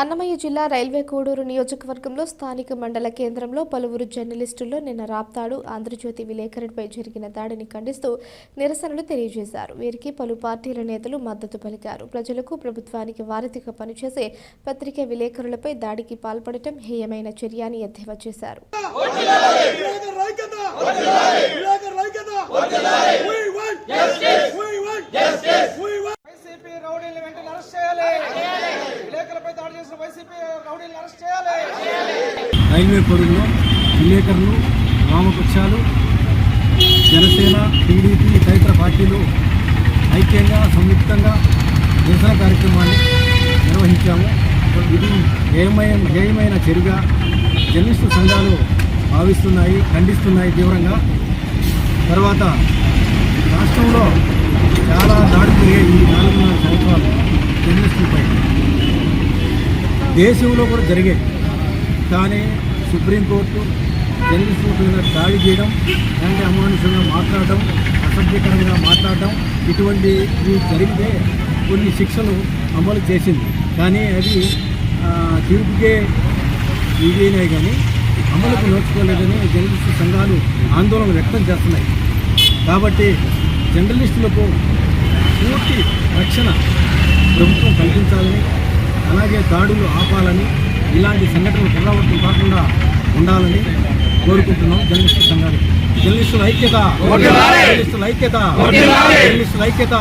అన్నమయ్య జిల్లా రైల్వే కోడూరు నియోజకవర్గంలో స్థానిక మండల కేంద్రంలో పలువురు జర్నలిస్టుల్లో నిన్న రాప్తాడు ఆంధ్రజ్యోతి విలేకరుడిపై జరిగిన దాడిని ఖండిస్తూ నిరసనలు తెలియజేశారు. వీరికి పలు పార్టీల నేతలు మద్దతు పలికారు. ప్రజలకు ప్రభుత్వానికి వారధిగా పనిచేసే పత్రికా విలేకరులపై దాడికి పాల్పడటం హేయమైన చర్య అని ఎద్దేవా చేశారు. రైల్వే కోడూరులో విలేకరులు, వామపక్షాలు, జనసేన, టీడీపీ తదితర పార్టీలు ఐక్యంగా సంయుక్తంగా నిరసన కార్యక్రమాన్ని నిర్వహించాము. ఇది హేయమైన చర్యగా జర్నలిస్టు సంఘాలు భావిస్తున్నాయి, ఖండిస్తున్నాయి తీవ్రంగా. తర్వాత రాష్ట్రంలో చాలా దాడులు జరిగాయి ఈ 4.5 సంవత్సరాలు జర్నలిస్టులపై. దేశంలో కూడా జరిగాయి. కానీ సుప్రీంకోర్టు జర్నలిస్టుల దాడి చేయడం, అంటే అమానుషంగా మాట్లాడటం, అసభ్యకరంగా మాట్లాడటం ఇటువంటివి జరిగితే కొన్ని శిక్షలు అమలు చేసింది. కానీ అది తీర్పుకే ఇదైనాయి, కానీ అమలుకు నోచుకోలేదని జర్నలిస్టు సంఘాలు ఆందోళన వ్యక్తం చేస్తున్నాయి. కాబట్టి జర్నలిస్టులకు పూర్తి రక్షణ ప్రభుత్వం కల్పించాలని, అలాగే దాడులు ఆపాలని, ఇలాంటి సంఘటనలు పునరావృతం కాకుండా ఉండాలని కోరుకుంటున్నాం. జర్నలిస్టు సంఘాలు జర్నలిస్టుల ఐక్యత, జర్నలిస్టుల ఐక్యత, జర్నలిస్టుల ఐక్యత.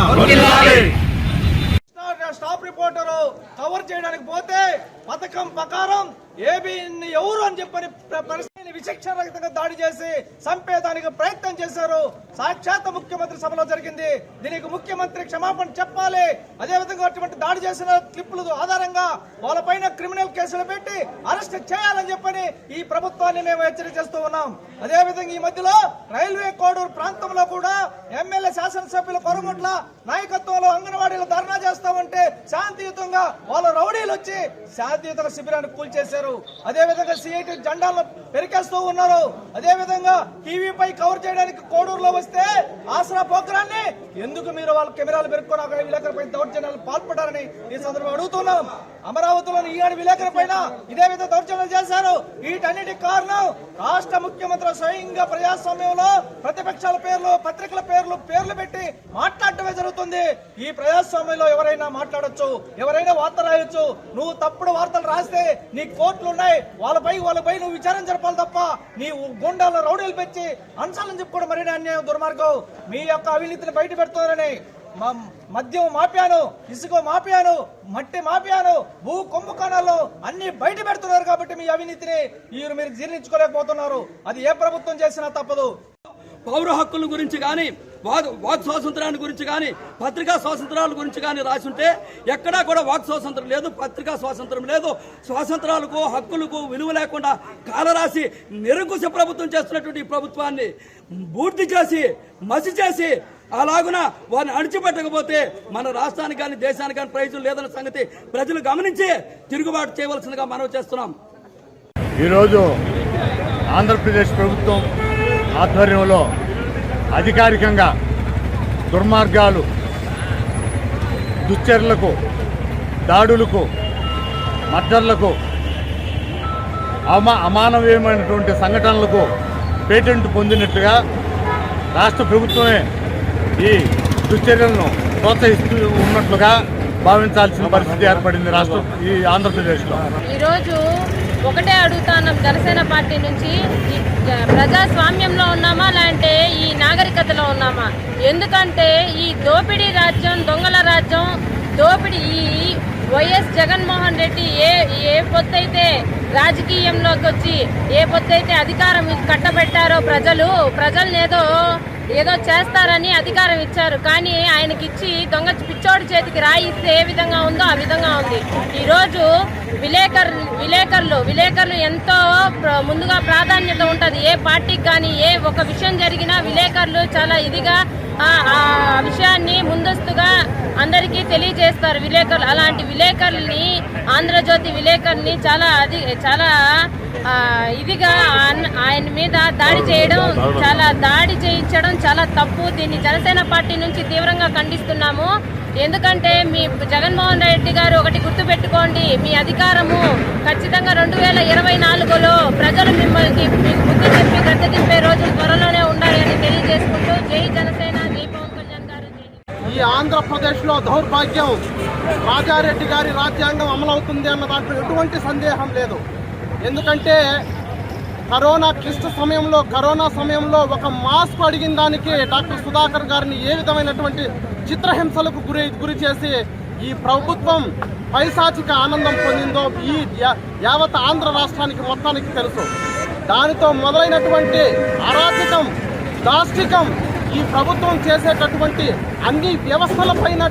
స్టాప్ రిపోర్టరు కవర్ చేయడానికి పోతే పథకం ప్రకారం ఏబీని ఎవరు అని చెప్పని పరిస్థితిని విచక్షణరహితంగా దాడి చేసి చంపేదానికి ప్రయత్నం చేశారు. సాక్షాత్ ముఖ్యమంత్రి సభలో జరిగింది. దీనికి ముఖ్యమంత్రి క్షమాపణ చెప్పాలి. అదేవిధంగా అటువంటి దాడి చేసిన క్లిప్పుల ఆధారంగా వాళ్ళపైన క్రిమినల్ కేసులు పెట్టి అరెస్ట్ చేయాలని చెప్పని ఈ ప్రభుత్వాన్ని మేము హెచ్చరిక చేస్తూ ఉన్నాం. అదేవిధంగా ఈ మధ్యలో రైల్వే కోడూరు ప్రాంతంలో కూడా ఎమ్మెల్యే శాసనసభ్యుల కొరమట్ల నాయకత్వంలో అంగన్వాడీలు ధర్నా చేస్తామంటే శాంతియుతంగా వాళ్ళ రౌడీలు వచ్చి శాంతియుతంగా శిబిరాన్ని కూల్చేశారు. అదేవిధంగా సిఐటి జెండాలను పెరికేస్తూ ఉన్నారు. అదేవిధంగా టీవీపై కవర్ చేయడానికి కోడూరులో వస్తే ఆసరా ప్రోగ్రాన్ని ఎందుకు మీరు వాళ్ళ కెమెరాలు పెరుక్కొని అక్కడ విలేకరులపై దౌర్జన్యాలు పాల్పడారని ఈ సందర్భంగా అడుగుతున్నాం. అమరావతిలోని ఈనాడు విలేకరు పైన ఇదే విధంగా దౌర్జన్యాలు చేశారు. వీటన్నిటి కారణం రాష్ట్ర ముఖ్యమంత్రి స్వయంగా ప్రజాస్వామ్యంలో ప్రతిపక్షాల పేర్లు, పత్రికల పేర్లు పెట్టి మాట్లాడటమే జరుగుతుంది. ఈ ప్రజాస్వామ్యంలో ఎవరైనా మాట్లాడొచ్చు, ఎవరైనా వార్త రాయొచ్చు. నువ్వు తప్పుడు వార్తలు రాస్తే నీ కోర్టులు ఉన్నాయి, వాళ్ళపై నువ్వు విచారణ జరపాలి తప్ప నీ గుండాల రౌడీలు పెంచి అంశాలను చెప్పుకోవడం మరీ అన్యాయం, దుర్మార్గం. మీ యొక్క అవినీతిని బయట పెడుతున్నారని మద్యం మాఫియాను, ఇసుక మాఫియాను, మట్టి మాఫియాను, భూ కుంభకోణాలు అన్ని బయట పెడుతున్నారు. కాబట్టి మీ అవినీతిని మీరు జీర్ణించుకోలేకపోతున్నారు. అది ఏ ప్రభుత్వం చేసినా తప్పదు. పౌర హక్కుల గురించి కానీ, వాక్ స్వాతంత్రాన్ని గురించి కానీ, పత్రికా స్వాతంత్రాల గురించి కానీ రాసుంటే ఎక్కడా కూడా వాక్ స్వాతంత్రం లేదు, పత్రికా స్వాతంత్రం లేదు. స్వాతంత్రాలకు, హక్కులకు విలువ లేకుండా కాలరాసి నిరంకుశ ప్రభుత్వం చేస్తున్నటువంటి ఈ ప్రభుత్వాన్ని పూర్తి చేసి మసి చేసి అలాగున వారిని అణిచిపెట్టకపోతే మన రాష్ట్రానికి కానీ దేశానికి కానీ ప్రయోజనం లేదన్న సంగతి ప్రజలు గమనించి తిరుగుబాటు చేయవలసిందిగా మనవి చేస్తున్నాం. ఈరోజు ఆంధ్రప్రదేశ్ ప్రభుత్వం ఆధ్వర్యంలో అధికారికంగా దుర్మార్గాలు, దుశ్చర్యలకు, దాడులకు, మర్డర్లకు, అమానవీయమైనటువంటి సంఘటనలకు పేటెంట్ పొందినట్టుగా రాష్ట్ర ప్రభుత్వమే ఈ దుశ్చర్యలను ప్రోత్సహిస్తూ ఉన్నట్లుగా భావించాల్సిన పరిస్థితి ఏర్పడింది ఈ ఆంధ్రప్రదేశ్లో. ఈరోజు ఒకటే అడుగుతున్నాం, జనసేన పార్టీ నుంచి ప్రజాస్వామ్యంలో ఉన్నామా లేదంటే ఈ నాగరికతలో ఉన్నామా? ఎందుకంటే ఈ దోపిడీ రాజ్యం, దొంగల రాజ్యం, దోపిడీ ఈ వైఎస్ జగన్మోహన్ రెడ్డి ఏ పొత్తైతే రాజకీయంలోకి వచ్చి ఏ పొత్తైతే అధికారం కట్టబెట్టారో ప్రజల్ని ఏదో చేస్తారని అధికారం ఇచ్చారు. కానీ ఆయనకిచ్చి దొంగ పిచ్చోడి చేతికి రాయి ఇస్తే ఏ విధంగా ఉందో ఆ విధంగా ఉంది. ఈరోజు విలేకరులు ఎంతో ముందుగా ప్రాధాన్యత ఉంటుంది. ఏ పార్టీకి కానీ ఏ ఒక విషయం జరిగినా విలేకరులు చాలా ఇదిగా ఆ విషయాన్ని ముందస్తుగా అందరికీ తెలియజేస్తారు విలేకరులు. అలాంటి విలేకరుల్ని, ఆంధ్రజ్యోతి విలేకరుల్ని చాలా ఇదిగా ఆయన మీద దాడి చేయించడం చాలా తప్పు. దీన్ని జనసేన పార్టీ నుంచి తీవ్రంగా ఖండిస్తున్నాము. ఎందుకంటే మీ జగన్మోహన్ రెడ్డి గారు ఒకటి గుర్తుపెట్టుకోండి, మీ అధికారము ఖచ్చితంగా 2024లో ప్రజలు మిమ్మల్ని మీకు బుద్ధి చెప్పి గద్దె దింపే రోజులు త్వరలోనే ఉండాలి అని తెలియజేసుకుంటూ జై జనసేన, జై పవన్ కళ్యాణ్ గారు. ఈ ఆంధ్రప్రదేశ్లో దౌర్భాగ్యం రాజారెడ్డి గారి రాజ్యాంగం అమలవుతుంది అన్న దాంట్లో ఎటువంటి సందేహం లేదు. ఎందుకంటే కరోనా సమయంలో ఒక మాస్క్ అడిగిన దానికి డాక్టర్ సుధాకర్ గారిని ఏ విధమైనటువంటి చిత్రహింసలకు గురి చేసి ఈ ప్రభుత్వం పైశాచిక ఆనందం పొందిందో ఈ యావత్ ఆంధ్ర రాష్ట్రానికి మొత్తానికి తెలుసు. దానితో మొదలైనటువంటి అరాచకం, దాష్టికం ఈ ప్రభుత్వం చేసేటటువంటి అన్ని వ్యవస్థలపైన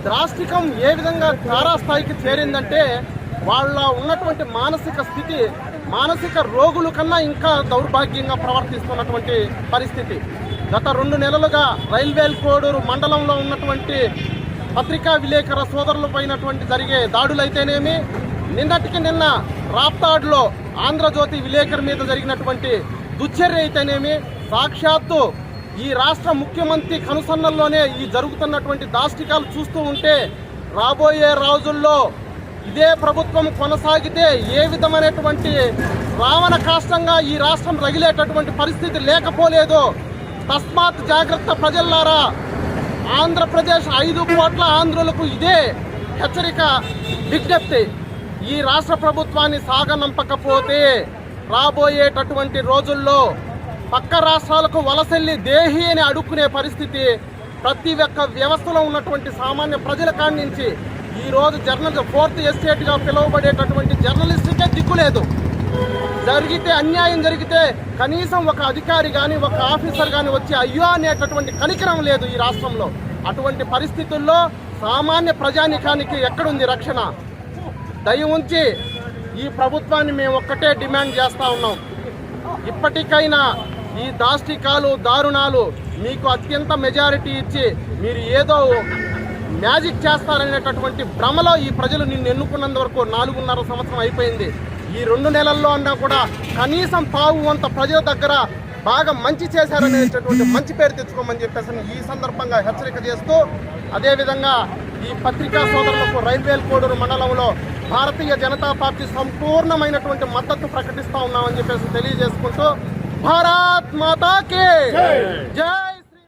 ద్రాష్టికం ఏ విధంగా తారాస్థాయికి చేరిందంటే వాళ్ళ ఉన్నటువంటి మానసిక రోగుల కన్నా ఇంకా దౌర్భాగ్యంగా ప్రవర్తిస్తున్నటువంటి పరిస్థితి. గత 2 నెలలుగా రైల్వే కోడూరు మండలంలో ఉన్నటువంటి పత్రికా విలేకరుల సోదరులపైనటువంటి జరిగే దాడులైతేనేమి, నిన్నటికి నిన్న రాప్తాడులో ఆంధ్రజ్యోతి విలేకరు మీద జరిగినటువంటి దుశ్చర్య అయితేనేమి, సాక్షాత్తు ఈ రాష్ట్ర ముఖ్యమంత్రి కనుసన్నల్లోనే ఈ జరుగుతున్నటువంటి దాష్టికాలు చూస్తూ ఉంటే రాబోయే రోజుల్లో ఇదే ప్రభుత్వం కొనసాగితే ఏ విధమైనటువంటి రావణ కాష్టంగా ఈ రాష్ట్రం రగిలేటటువంటి పరిస్థితి లేకపోలేదు. తస్మాత్ జాగ్రత్త ప్రజల్లారా. ఆంధ్రప్రదేశ్ 5 కోట్ల ఆంధ్రులకు ఇదే హెచ్చరిక, విజ్ఞప్తి. ఈ రాష్ట్ర ప్రభుత్వాన్ని సాగనంపకపోతే రాబోయేటటువంటి రోజుల్లో పక్క రాష్ట్రాలకు వలసెల్లి దేహి అని అడుక్కునే పరిస్థితి ప్రతి ఒక్క వ్యవస్థలో ఉన్నటువంటి సామాన్య ప్రజల కాడి నుంచి ఈరోజు ఫోర్త్ ఎస్టేట్గా పిలువబడేటటువంటి జర్నలిస్టుకే దిక్కులేదు. అన్యాయం జరిగితే కనీసం ఒక అధికారి కానీ ఒక ఆఫీసర్ కానీ వచ్చి అయ్యో అనేటటువంటి కనికరం లేదు ఈ రాష్ట్రంలో. అటువంటి పరిస్థితుల్లో సామాన్య ప్రజానికానికి ఎక్కడుంది రక్షణ? దయ ఉంచి ఈ ప్రభుత్వాన్ని మేము ఒక్కటే డిమాండ్ చేస్తూ ఉన్నాం. ఇప్పటికైనా ఈ దాష్టికాలు, దారుణాలు మీకు అత్యంత మెజారిటీ ఇచ్చి మీరు ఏదో మ్యాజిక్ చేస్తారనేటటువంటి భ్రమలో ఈ ప్రజలు నిన్ను ఎన్నుకున్నంత వరకు 4.5 సంవత్సరం అయిపోయింది. ఈ 2 నెలల్లో అన్నా కూడా కనీసం పావు వంత ప్రజల దగ్గర బాగా మంచి చేశారనేటటువంటి మంచి పేరు తెచ్చుకోమని చెప్పేసి ఈ సందర్భంగా హెచ్చరిక చేస్తూ, అదేవిధంగా ఈ పత్రికా సోదరులకు రైల్వే కోడూరు మండలంలో భారతీయ జనతా పార్టీ సంపూర్ణమైనటువంటి మద్దతు ప్రకటిస్తూ ఉన్నామని చెప్పేసి తెలియజేసుకుంటూ భారత్ మాతాకి జై.